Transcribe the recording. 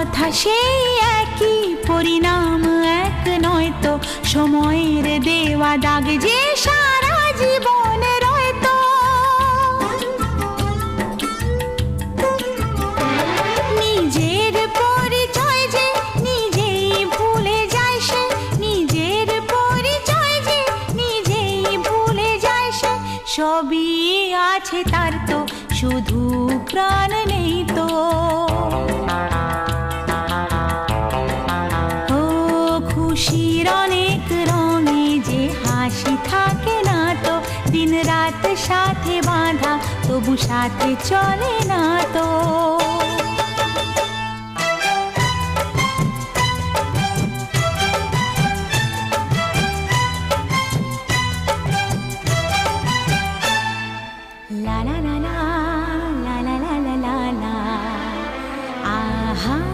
কথা সেই একই, পরিণাম এক নয় তো, সময়ের দেওয়া দাগ যে সারা জীবনে রয়তো। নিজের পরিচয় যে নিজেই ভুলে যায় সে, নিজের পরিচয় যে নিজেই ভুলে যায় সে, সবই আছে তার তো শুধু প্রাণ নেই তো। ও খুশির অনেক রঙে যে হাসি থাকে না তো, দিন রাত সাথে বাঁধা তবু সাথে চলে না তো।